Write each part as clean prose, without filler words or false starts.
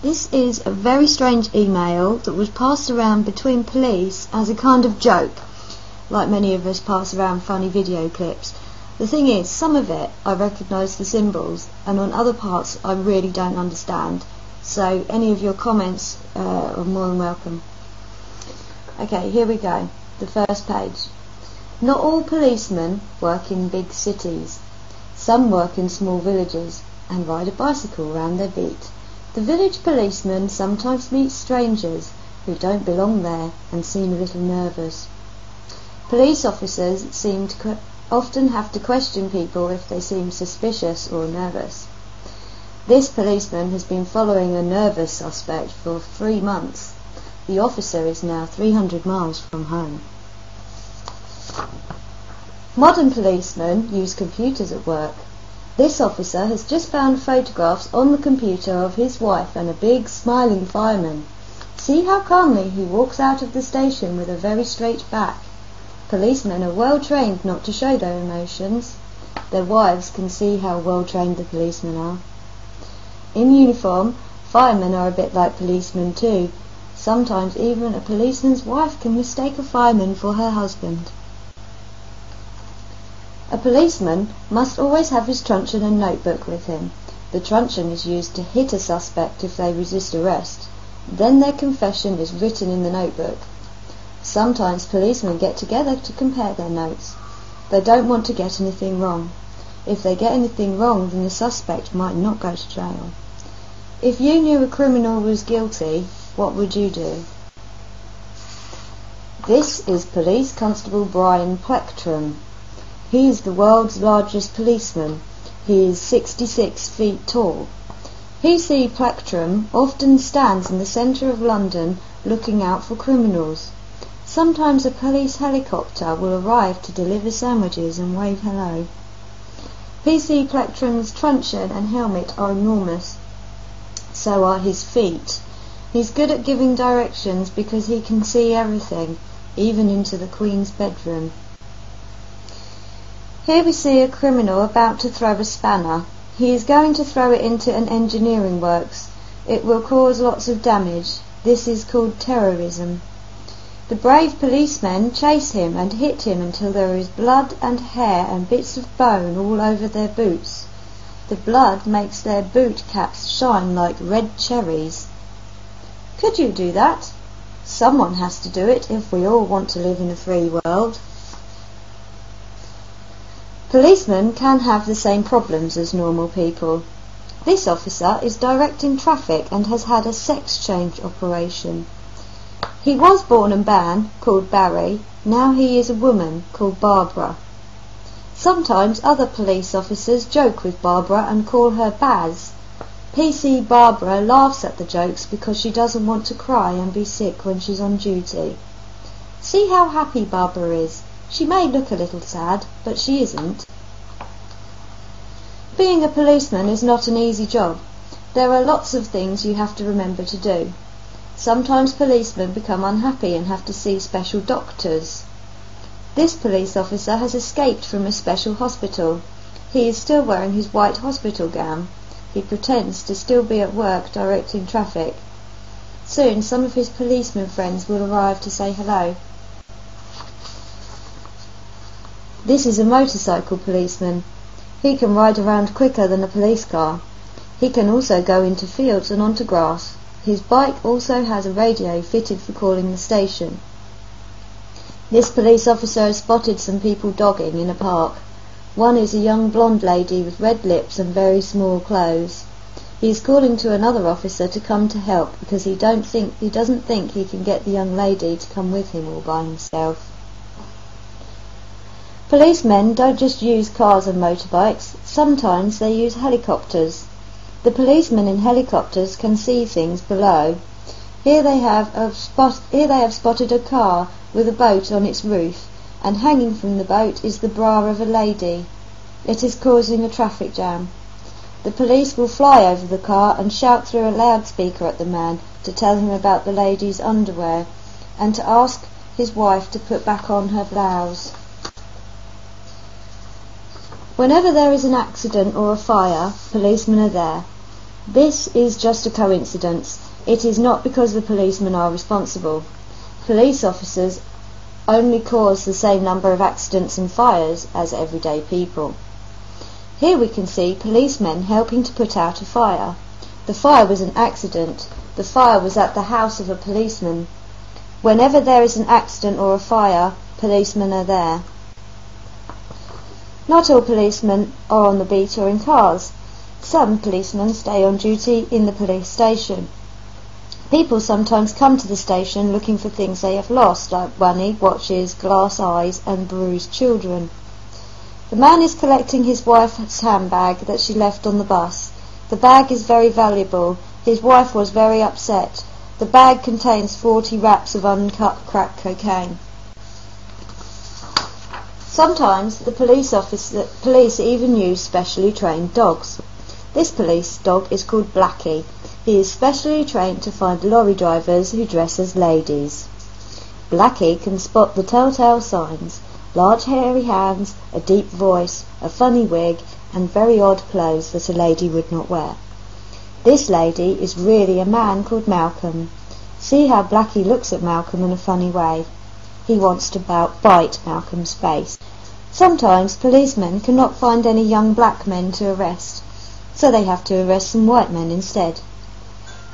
This is a very strange email that was passed around between police as a kind of joke, like many of us pass around funny video clips. The thing is, some of it I recognise the symbols, and on other parts I really don't understand. So any of your comments are more than welcome. Okay, here we go. The first page. Not all policemen work in big cities. Some work in small villages and ride a bicycle round their beat. The village policemen sometimes meet strangers who don't belong there and seem a little nervous. Police officers seem to often have to question people if they seem suspicious or nervous. This policeman has been following a nervous suspect for 3 months. The officer is now 300 miles from home. Modern policemen use computers at work. This officer has just found photographs on the computer of his wife and a big smiling fireman. See how calmly he walks out of the station with a very straight back. Policemen are well trained not to show their emotions. Their wives can see how well trained the policemen are. In uniform, firemen are a bit like policemen too. Sometimes even a policeman's wife can mistake a fireman for her husband. A policeman must always have his truncheon and notebook with him. The truncheon is used to hit a suspect if they resist arrest. Then their confession is written in the notebook. Sometimes policemen get together to compare their notes. They don't want to get anything wrong. If they get anything wrong, then the suspect might not go to jail. If you knew a criminal was guilty, what would you do? This is Police Constable Brian Plectrum. He is the world's largest policeman. He is 66 feet tall. P.C. Plectrum often stands in the centre of London looking out for criminals. Sometimes a police helicopter will arrive to deliver sandwiches and wave hello. P.C. Plectrum's truncheon and helmet are enormous. So are his feet. He's good at giving directions because he can see everything, even into the Queen's bedroom. Here we see a criminal about to throw a spanner. He is going to throw it into an engineering works. It will cause lots of damage. This is called terrorism. The brave policemen chase him and hit him until there is blood and hair and bits of bone all over their boots. The blood makes their boot caps shine like red cherries. Could you do that? Someone has to do it if we all want to live in a free world. Policemen can have the same problems as normal people. This officer is directing traffic and has had a sex change operation. He was born a man, called Barry. Now he is a woman, called Barbara. Sometimes other police officers joke with Barbara and call her Baz. P.C. Barbara laughs at the jokes because she doesn't want to cry and be sick when she's on duty. See how happy Barbara is. She may look a little sad, but she isn't. Being a policeman is not an easy job. There are lots of things you have to remember to do. Sometimes policemen become unhappy and have to see special doctors. This police officer has escaped from a special hospital. He is still wearing his white hospital gown. He pretends to still be at work directing traffic. Soon some of his policeman friends will arrive to say hello. This is a motorcycle policeman. He can ride around quicker than a police car. He can also go into fields and onto grass. His bike also has a radio fitted for calling the station. This police officer has spotted some people dogging in a park. One is a young blonde lady with red lips and very small clothes. He is calling to another officer to come to help because he doesn't think he can get the young lady to come with him all by himself. Policemen don't just use cars and motorbikes. Sometimes they use helicopters. The policemen in helicopters can see things below. Here they have spotted a car with a boat on its roof, and hanging from the boat is the bra of a lady. It is causing a traffic jam. The police will fly over the car and shout through a loudspeaker at the man to tell him about the lady's underwear and to ask his wife to put back on her blouse. Whenever there is an accident or a fire, policemen are there. This is just a coincidence. It is not because the policemen are responsible. Police officers only cause the same number of accidents and fires as everyday people. Here we can see policemen helping to put out a fire. The fire was an accident. The fire was at the house of a policeman. Whenever there is an accident or a fire, policemen are there. Not all policemen are on the beat or in cars. Some policemen stay on duty in the police station. People sometimes come to the station looking for things they have lost, like money, watches, glass eyes and bruised children. The man is collecting his wife's handbag that she left on the bus. The bag is very valuable. His wife was very upset. The bag contains 40 wraps of uncut crack cocaine. Sometimes the police even use specially trained dogs. This police dog is called Blackie. He is specially trained to find lorry drivers who dress as ladies. Blackie can spot the telltale signs: large hairy hands, a deep voice, a funny wig, and very odd clothes that a lady would not wear. This lady is really a man called Malcolm. See how Blackie looks at Malcolm in a funny way. He wants to bite Malcolm's face. Sometimes policemen cannot find any young black men to arrest, so they have to arrest some white men instead.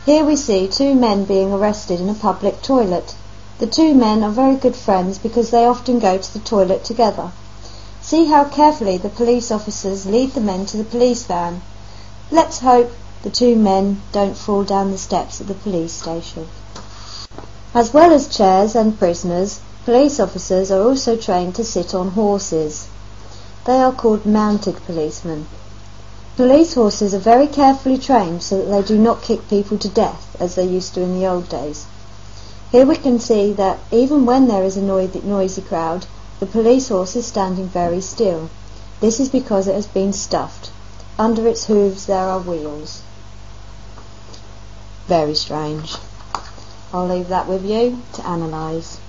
Here we see two men being arrested in a public toilet. The two men are very good friends because they often go to the toilet together. See how carefully the police officers lead the men to the police van. Let's hope the two men don't fall down the steps at the police station. As well as chairs and prisoners, police officers are also trained to sit on horses. They are called mounted policemen. Police horses are very carefully trained so that they do not kick people to death as they used to in the old days. Here we can see that even when there is a noisy crowd, the police horse is standing very still. This is because it has been stuffed. Under its hooves there are wheels. Very strange. I'll leave that with you to analyse.